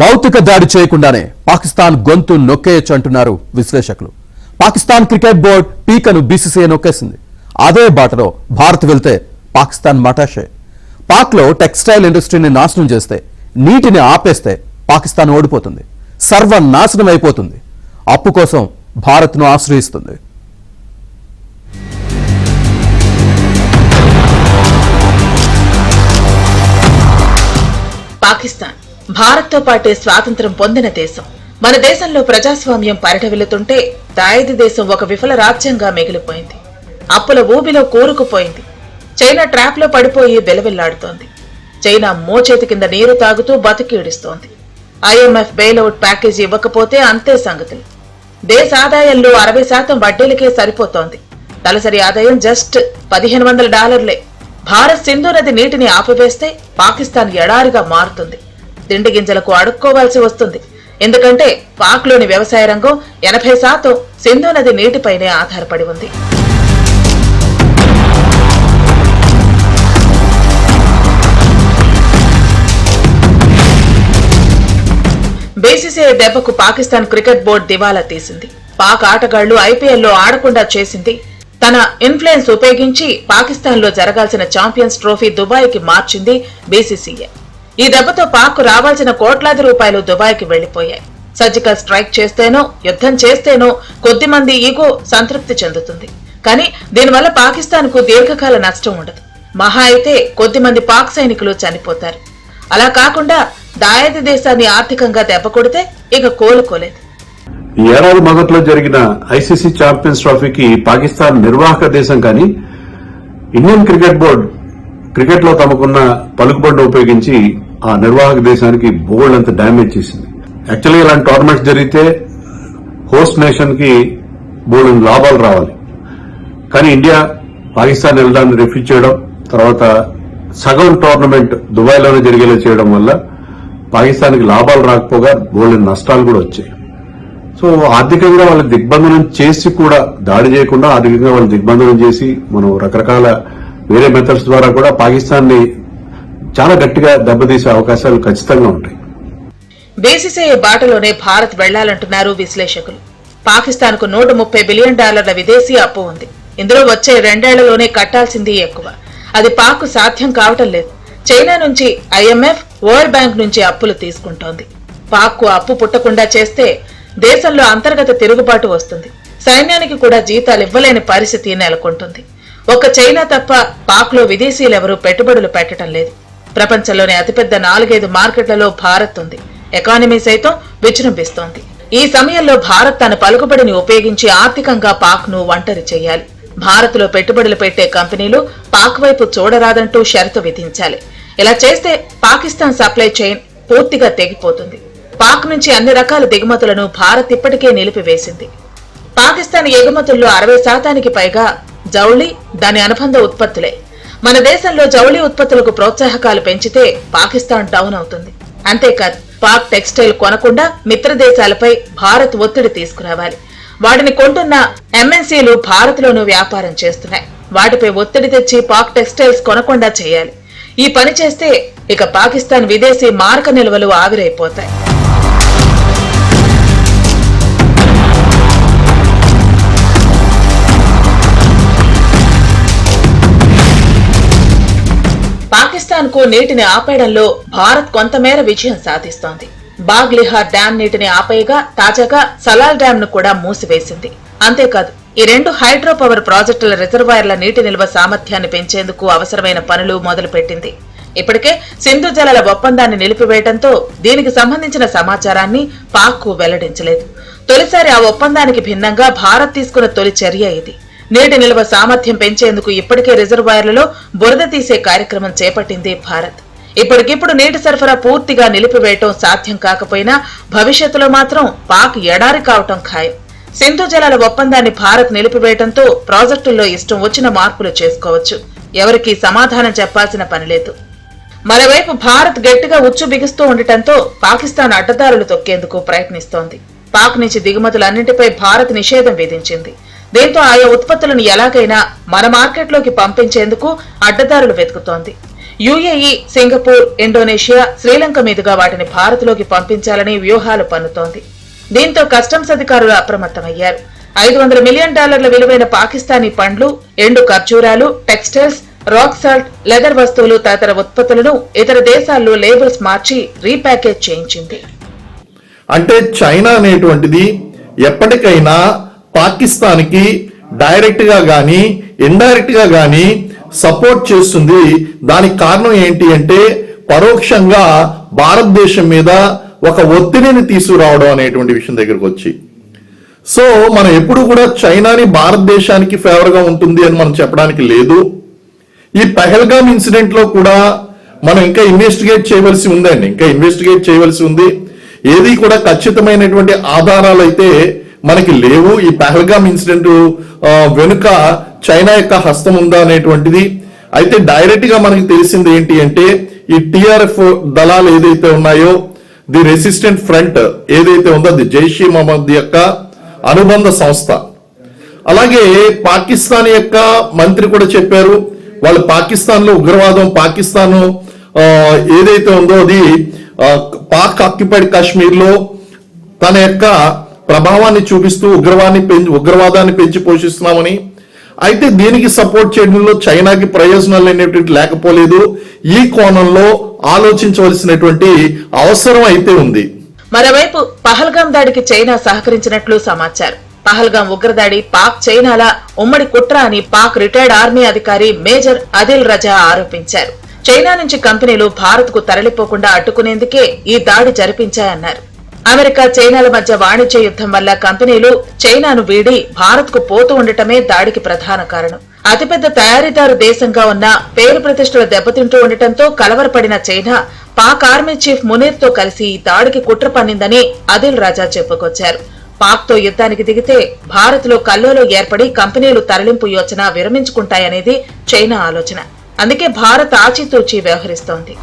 భౌతిక దాడి చేయకుండానే పాకిస్తాన్ గొంతు నొక్కేయొచ్చు అంటున్నారు విశ్లేషకులు. పాకిస్తాన్ క్రికెట్ బోర్డు పీకను బీసీసీఐ నొక్కేసింది. అదే బాటలో భారత్ వెళ్తే పాకిస్తాన్ మటాషే. పాక్లో టెక్స్టైల్ ఇండస్ట్రీని నాశనం చేస్తే, నీటిని ఆపేస్తే పాకిస్తాన్ ఓడిపోతుంది, సర్వనాశనం అయిపోతుంది. అప్పు కోసం భారత్ను ఆశ్రయిస్తుంది. పాకిస్తాన్ భారత్తో పాటే స్వాతంత్ర్యం పొందిన దేశం. మన దేశంలో ప్రజాస్వామ్యం పరిఢవిల్లుతుంటే దాయిది దేశం ఒక విఫల రాజ్యంగా మిగిలిపోయింది. అప్పుల ఊబిలో కూరుకుపోయింది. చైనా ట్రాప్ లో పడిపోయి వెలవెల్లాడుతోంది. చైనా మోచేతి కింద నీరు తాగుతూ బతికీడిస్తోంది. IMF బెయిలౌట్ ప్యాకేజీ ఇవ్వకపోతే అంతే సంగతులు. దేశ ఆదాయంలో 60% వడ్డీలకే సరిపోతోంది. తలసరి ఆదాయం జస్ట్ $1,500. భారత్ సింధు నది నీటిని ఆపివేస్తే పాకిస్తాన్ ఎడారిగా మారుతుంది. తిండి గింజలకు అడుక్కోవాల్సి వస్తుంది. ఎందుకంటే పాక్లోని వ్యవసాయ రంగం 80% సింధు నది నీటిపైనే ఆధారపడి ఉంది. బీసీసీఐ దెబ్బకు పాకిస్తాన్ క్రికెట్ బోర్డు దివాలా తీసింది. పాక్ ఆటగాళ్లు IPLలో ఆడకుండా చేసింది. తన ఇన్ఫ్లుయెన్స్ ఉపయోగించి పాకిస్తాన్ లో జరగాల్సిన ఛాంపియన్స్ ట్రోఫీ దుబాయ్కి మార్చింది బీసీసీఐ. ఈ దెబ్బతో పాక్ రావాల్సిన కోట్లాది రూపాయలు దుబాయ్కి వెళ్లిపోయాయి. సర్జికల్ స్ట్రైక్ చేస్తేనో యుద్ధం చేస్తేనో కొద్దిమంది ఈగో సంతృప్తి చెందుతుంది. కానీ దీనివల్ల పాకిస్తాన్ కు దీర్ఘకాల నష్టం ఉండదు. మహా అయితే కొద్దిమంది పాక్ సైనికులు చనిపోతారు. అలా కాకుండా దాయాది దేశాన్ని ఆర్థికంగా దెబ్బ కొడితే ఇక కోలుకోలేదు. ఈ ఏడాది మొదట్లో జరిగిన ICC ఛాంపియన్స్ ట్రోఫీకి పాకిస్తాన్ నిర్వాహక దేశం కానీ ఇండియన్ క్రికెట్ బోర్డు క్రికెట్ లో తమకున్న పలుకుబడిని ఉపయోగించి ఆ నిర్వాహక దేశానికి బోల్డ్ అంత డ్యామేజ్ చేసింది. యాక్చువల్లీ ఇలాంటి టోర్నమెంట్స్ జరిగితే హోస్ట్ నేషన్ కి బోల్డ్ లాభాలు రావాలి. కానీ ఇండియా పాకిస్తాన్ వెళ్ళడాన్ని రిఫ్యూజ్ చేయడం, తర్వాత సగం టోర్నమెంట్ దుబాయ్లోనే జరిగేలా చేయడం వల్ల పాకిస్తాన్కి లాభాలు రాకపోగా బోల్డ్ నష్టాలు కూడా వచ్చాయి. సో ఆర్థికంగా వాళ్ళు దిగ్బంధనం చేసి కూడా దాడి చేయకుండా ఆర్థికంగా వాళ్ళు దిగ్బంధనం చేసి మనం రకరకాల వేరే మెథడ్స్ ద్వారా కూడా పాకిస్తాన్ ని చాలా గట్టిగా దెబ్బతీసే అవకాశాలు ఖచ్చితంగా ఉంటాయి. బీసీసీఐ బాటలోనే భారత్ వెళ్లాలంటున్నారు విశ్లేషకులు. పాకిస్తాన్ కు $130 బిలియన్ విదేశీ అప్పు ఉంది. ఇందులో వచ్చే 2 ఏళ్లలోనే కట్టాల్సింది ఎక్కువ. అది పాక్ సాధ్యం కావటం లేదు. చైనా నుంచి IMF, వరల్డ్ బ్యాంక్ నుంచి అప్పులు తీసుకుంటోంది. పాక్ కు అప్పు పుట్టకుండా చేస్తే దేశంలో అంతర్గత తిరుగుబాటు వస్తుంది. సైన్యానికి కూడా జీతాలు ఇవ్వలేని పరిస్థితి నెలకొంటుంది. ఒక్క చైనా తప్ప పాక్ లో విదేశీయులెవరూ పెట్టుబడులు పెట్టడం లేదు. ప్రపంచంలోని అతిపెద్ద 4-5 మార్కెట్లలో భారత్ ఉంది. ఎకానమీ సైతం విజృంభిస్తోంది. ఈ సమయంలో భారత్ తన పలుకుబడిని ఉపయోగించి ఆర్థికంగా పాక్ ను ఒంటరి చేయాలి. భారత్ లో పెట్టుబడులు పెట్టే కంపెనీలు పాక్ వైపు చూడరాదంటూ షరతు విధించాలి. ఇలా చేస్తే పాకిస్తాన్ సప్లై చైన్ పూర్తిగా తెగిపోతుంది. పాక్ నుంచి అన్ని రకాల దిగుమతులను భారత్ ఇప్పటికే నిలిపివేసింది. పాకిస్తాన్ ఎగుమతుల్లో 60% పైగా జౌళి, దాని అనుబంధ ఉత్పత్తులే. మన దేశంలో జౌళి ఉత్పత్తులకు ప్రోత్సాహకాలు పెంచితే పాకిస్తాన్ డౌన్ అవుతుంది. అంతేకాదు, పాక్ టెక్స్టైల్ కొనకుండా మిత్ర దేశాలపై భారత్ ఒత్తిడి తీసుకురావాలి. వాటిని కొంటున్న MNCలు భారత్ లోనూ వ్యాపారం చేస్తున్నాయి. వాటిపై ఒత్తిడి తెచ్చి పాక్ టెక్స్టైల్స్ కొనకుండా చేయాలి. ఈ పని చేస్తే ఇక పాకిస్తాన్ విదేశీ మారక నిల్వలు ఆవిరైపోతాయి. పాకిస్తాన్ కు నీటిని ఆపేయడంలో భారత్ కొంతమేర విజయం సాధిస్తోంది. బాగ్లిహార్ డ్యాం నీటిని ఆపేయగా తాజాగా సలాల్ డ్యాం ను కూడా మూసివేసింది. అంతేకాదు, ఈ 2 హైడ్రో పవర్ ప్రాజెక్టుల రిజర్వాయర్ల నీటి నిల్వ సామర్థ్యాన్ని పెంచేందుకు అవసరమైన పనులు మొదలుపెట్టింది. ఇప్పటికే సింధు జలాల ఒప్పందాన్ని నిలిపివేయడంతో దీనికి సంబంధించిన సమాచారాన్ని పాక్ కు వెల్లడించలేదు. తొలిసారి ఆ ఒప్పందానికి భిన్నంగా భారత్ తీసుకున్న తొలి చర్య ఇది. నీటి నిల్వ సామర్థ్యం పెంచేందుకు ఇప్పటికే రిజర్వాయర్లలో బురద తీసే కార్యక్రమం చేపట్టింది భారత్. ఇప్పటికిప్పుడు నీటి సరఫరా పూర్తిగా నిలిపివేయటం సాధ్యం కాకపోయినా భవిష్యత్తులో మాత్రం పాక్ ఎడారి కావటం ఖాయం. సింధు జలాల ఒప్పందాన్ని భారత్ నిలిపివేయడంతో ప్రాజెక్టుల్లో ఇష్టం వచ్చిన మార్పులు చేసుకోవచ్చు. ఎవరికీ సమాధానం చెప్పాల్సిన పనిలేదు. మరోవైపు భారత్ గట్టిగా ఉచ్చు బిగుస్తూ ఉండటంతో పాకిస్తాన్ అడ్డదారులు తొక్కేందుకు ప్రయత్నిస్తోంది. పాక్ నుంచి దిగుమతులన్నింటిపై భారత్ నిషేధం విధించింది. దీంతో ఆయా ఉత్పత్తులను ఎలాగైనా మన మార్కెట్లోకి పంపించేందుకు అడ్డదారులు వెతుకుతోంది. యుఏఈ, సింగపూర్, ఇండోనేషియా, శ్రీలంక మీదుగా వాటిని భారత్లోకి పంపించాలని వ్యూహాలు పన్నుతోంది. దీంతో కస్టమ్స్ అధికారులు అప్రమత్తమయ్యారు. $500 మిలియన్ విలువైన పాకిస్తానీ పండ్లు, ఎండు ఖర్జూరాలు, టెక్స్టైల్స్, రాక్ సాల్ట్, లెదర్ వస్తువులు తదితర ఉత్పత్తులను ఇతర దేశాల్లో లేబుల్స్ మార్చి రీప్యాకేజ్ చేయించింది. అంటే చైనా అనేటువంటిది ఎప్పటికైనా పాకిస్తాన్ కి డైరెక్ట్ గా గాని ఇండైరెక్ట్ గా గాని సపోర్ట్ చేస్తుంది. దానికి కారణం ఏంటి అంటే పరోక్షంగా భారతదేశం మీద ఒక ఒత్తిడిని తీసుకురావడం అనేటువంటి విషయం దగ్గరకు వచ్చి. సో మనం ఎప్పుడు కూడా చైనాని భారతదేశానికి ఫేవర్ గా ఉంటుంది అని మనం చెప్పడానికి లేదు. ఈ పహల్గామ్ ఇన్సిడెంట్ లో కూడా మనం ఇంకా ఇన్వెస్టిగేట్ చేయవలసి ఉంది. ఏది కూడా ఖచ్చితమైనటువంటి ఆధారాలు అయితే మనకి లేవు. ఈ పహల్గామ్ ఇన్సిడెంట్ వెనుక చైనా యొక్క హస్తం ఉందా అనేటువంటిది. అయితే డైరెక్ట్ గా మనకి తెలిసింది ఏంటి అంటే ఈ టిఆర్ఎఫ్ దళాలు ఏదైతే ఉన్నాయో, ది రెసిస్టెంట్ ఫ్రంట్ ఏదైతే ఉందో అది జైష్ ఈ మహమ్మద్ యొక్క అనుబంధ సంస్థ. అలాగే పాకిస్తాన్ యొక్క మంత్రి కూడా చెప్పారు, వాళ్ళు పాకిస్తాన్ లో ఉగ్రవాదం, పాకిస్తాన్ ఏదైతే ఉందో అది పాక్ ఆక్యుపైడ్ కాశ్మీర్ లో తన యొక్క ప్రభావాన్ని చూపిస్తూ ఉగ్రవాదాన్ని పెంచి పోషిస్తున్నామని. అయితే దీనికి సపోర్ట్ చేయడంలో చైనాకి ప్రయోజనాలు అనేటువంటి లేకపోలేదు. ఈ కోణంలో ఆలోచించవలసినటువంటి అవసరం అయితే ఉంది. మరోవైపు పహల్గాం దాడికి చైనా సహకరించినట్లు సమాచారం. పహల్గాం ఉగ్రదాడి పాక్ చైనాల ఉమ్మడి కుట్ర అని పాక్ రిటైర్డ్ ఆర్మీ అధికారి మేజర్ అదిల్ రజా ఆరోపించారు. చైనా నుంచి కంపెనీలు భారత్ కు తరలిపోకుండా అడ్డుకునేందుకే ఈ దాడి జరిపించాయన్నారు. అమెరికా, చైనాల మధ్య వాణిజ్య యుద్ధం వల్ల కంపెనీలు చైనాను వీడి భారత్ కు పోతూ ఉండటమే దాడికి ప్రధాన కారణం. అతిపెద్ద తయారీదారు దేశంగా ఉన్న పేరు ప్రతిష్టలు దెబ్బతింటూ ఉండటంతో కలవరపడిన China Pak army chief Munir తో కలిసి ఈ దాడికి కుట్ర పన్నిందని అదిల్ రాజా చెప్పుకొచ్చారు. పాక్ తో యుద్ధానికి దిగితే భారత్ లో కల్లోలం ఏర్పడి కంపెనీలు తరలింపు యోచన విరమించుకుంటాయనేది చైనా ఆలోచన. అందుకే భారత్ ఆచితూచి వ్యవహరిస్తోంది.